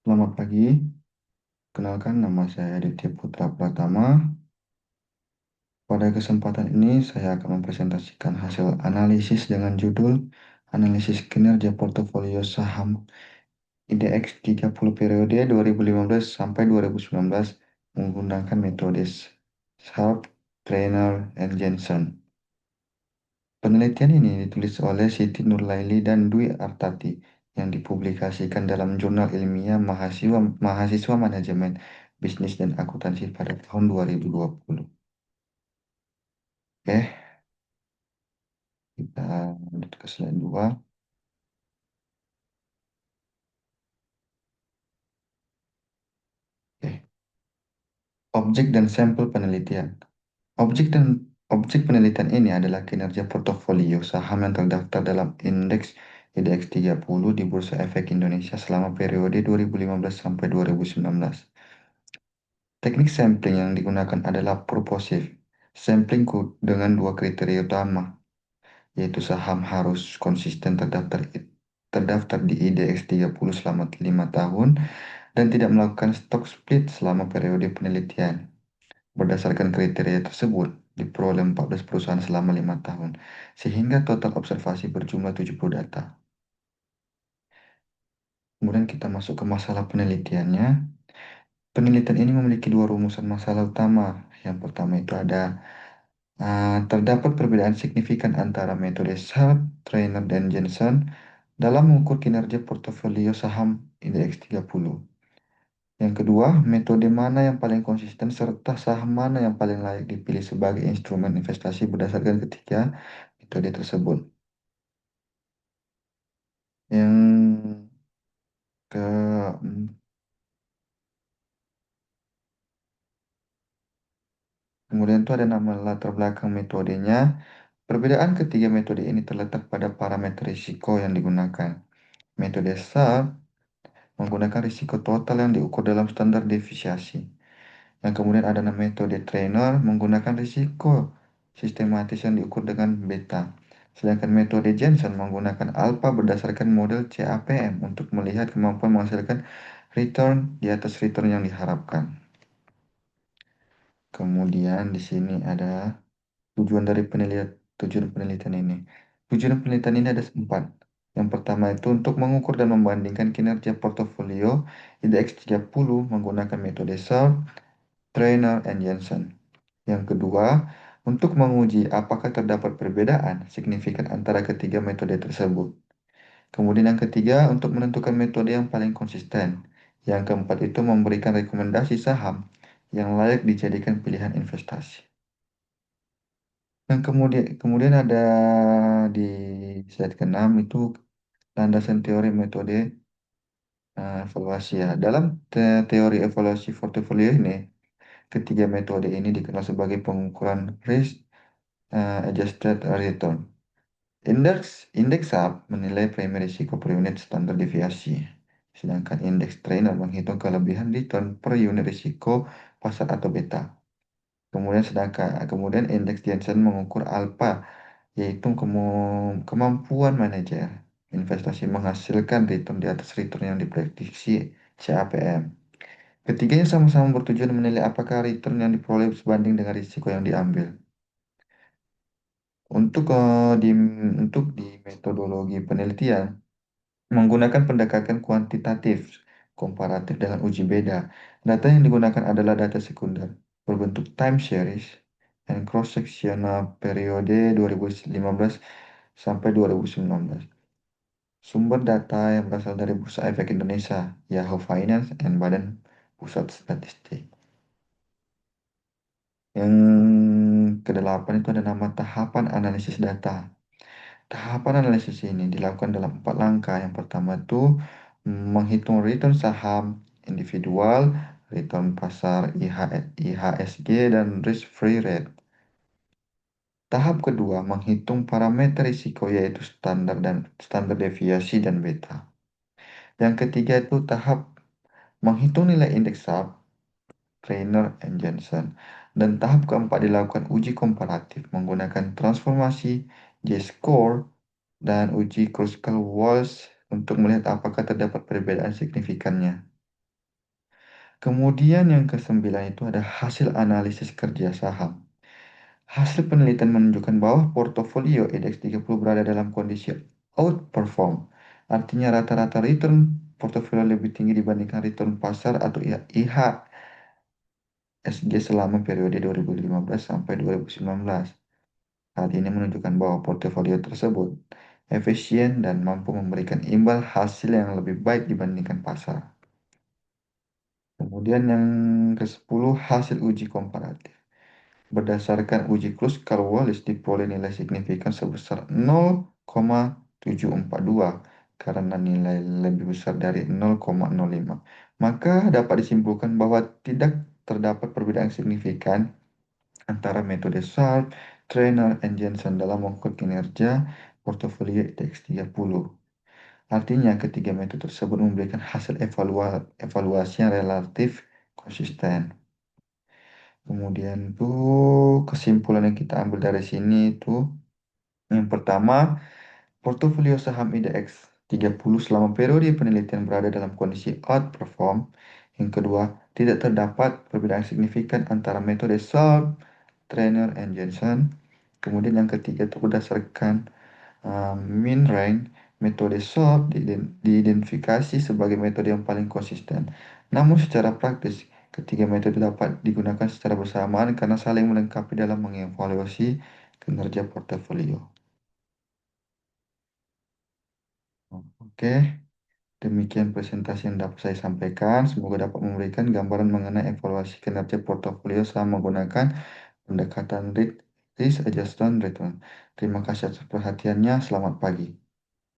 Selamat pagi, kenalkan nama saya Aditya Putra Pratama. Pada kesempatan ini saya akan mempresentasikan hasil analisis dengan judul Analisis Kinerja Portofolio Saham IDX 30 periode 2015 sampai 2019 menggunakan metode Sharpe, Trainer, and Jensen. Penelitian ini ditulis oleh Siti Nurlaili dan Dwi Artati yang dipublikasikan dalam jurnal ilmiah Mahasiswa Manajemen Bisnis dan Akuntansi pada tahun 2020. Oke, kita lanjut ke slide 2. Oke, objek dan sampel penelitian. Objek dan objek penelitian ini adalah kinerja portofolio saham yang terdaftar dalam indeks IDX 30 di Bursa Efek Indonesia selama periode 2015 sampai 2019. Teknik sampling yang digunakan adalah purposive sampling dengan dua kriteria utama, yaitu saham harus konsisten terdaftar di IDX 30 selama 5 tahun dan tidak melakukan stock split selama periode penelitian. Berdasarkan kriteria tersebut, diperoleh 14 perusahaan selama 5 tahun, sehingga total observasi berjumlah 70 data. Kemudian kita masuk ke masalah penelitiannya. Penelitian ini memiliki dua rumusan masalah utama. Yang pertama itu ada terdapat perbedaan signifikan antara metode Sharpe, Trainer, dan Jensen dalam mengukur kinerja portofolio saham IDX 30. Yang kedua, metode mana yang paling konsisten serta saham mana yang paling layak dipilih sebagai instrumen investasi berdasarkan ketiga metode tersebut. Yang ke Kemudian itu ada nama latar belakang metodenya. Perbedaan ketiga metode ini terletak pada parameter risiko yang digunakan. Metode SAR menggunakan risiko total yang diukur dalam standar deviasi. Yang kemudian ada metode trainer menggunakan risiko sistematis yang diukur dengan beta. Sedangkan metode Jensen menggunakan alpha berdasarkan model CAPM untuk melihat kemampuan menghasilkan return di atas return yang diharapkan. Kemudian di sini ada tujuan dari tujuan penelitian ini. Tujuan penelitian ini ada empat. Yang pertama itu untuk mengukur dan membandingkan kinerja portofolio IDX 30 menggunakan metode SARP, Trainer, and Jensen. Yang kedua, untuk menguji apakah terdapat perbedaan signifikan antara ketiga metode tersebut. Kemudian yang ketiga, untuk menentukan metode yang paling konsisten. Yang keempat itu memberikan rekomendasi saham yang layak dijadikan pilihan investasi. Yang kemudian ada di slide ke-6 itu landasan teori metode evaluasi ya. Dalam teori evaluasi portofolio ini, ketiga metode ini dikenal sebagai pengukuran risk adjusted return. Indeks SAP menilai premi risiko per unit standar deviasi, sedangkan indeks trainer menghitung kelebihan return per unit risiko pasar atau beta. Kemudian indeks Jensen mengukur alpha, yaitu kemampuan manajer investasi menghasilkan return di atas return yang diprediksi CAPM. Ketiganya sama-sama bertujuan menilai apakah return yang diperoleh sebanding dengan risiko yang diambil. Untuk eh, di untuk di metodologi penelitian menggunakan pendekatan kuantitatif, komparatif dengan uji beda. Data yang digunakan adalah data sekunder berbentuk time series dan cross-sectional periode 2015 sampai 2019. Sumber data yang berasal dari Bursa Efek Indonesia, Yahoo Finance, dan Badan Pusat Statistik. Yang kedelapan itu ada nama tahapan analisis data. Tahapan analisis ini dilakukan dalam 4 langkah. Yang pertama itu menghitung return saham individual, return pasar IHSG, dan risk-free rate. Tahap kedua, menghitung parameter risiko yaitu standar deviasi dan beta. Yang ketiga itu tahap menghitung nilai indeks SAP, Trainer, and Jensen. Dan tahap keempat dilakukan uji komparatif menggunakan transformasi, J-score, dan uji Kruskal-Walsh untuk melihat apakah terdapat perbedaan signifikannya. Kemudian yang kesembilan itu ada hasil analisis kerja saham. Hasil penelitian menunjukkan bahwa portofolio IDX 30 berada dalam kondisi outperform. Artinya rata-rata return portofolio lebih tinggi dibandingkan return pasar atau IHSG selama periode 2015 sampai 2019. Hal ini menunjukkan bahwa portofolio tersebut efisien dan mampu memberikan imbal hasil yang lebih baik dibandingkan pasar. Kemudian yang ke-10 hasil uji komparatif. Berdasarkan uji Kruskal-Wallis diperoleh nilai signifikan sebesar 0,742 karena nilai lebih besar dari 0,05. Maka dapat disimpulkan bahwa tidak terdapat perbedaan signifikan antara metode SHARP, Trainer, and Jensen dalam mengukur kinerja portofolio IDX 30. Artinya, ketiga metode tersebut memberikan hasil evaluasi yang relatif konsisten. Kemudian tuh kesimpulan yang kita ambil dari sini itu yang pertama, portofolio saham IDX 30 selama periode penelitian berada dalam kondisi outperform. Yang kedua, tidak terdapat perbedaan signifikan antara metode SHARP, Trainer, and Jensen. Kemudian yang ketiga itu berdasarkan mean rank, metode SWOT diidentifikasi sebagai metode yang paling konsisten. Namun secara praktis, ketiga metode dapat digunakan secara bersamaan karena saling melengkapi dalam mengevaluasi kinerja portofolio. Oke, demikian presentasi yang dapat saya sampaikan. Semoga dapat memberikan gambaran mengenai evaluasi kinerja portofolio selama menggunakan pendekatan risk adjusted return. Terima kasih atas perhatiannya. Selamat pagi.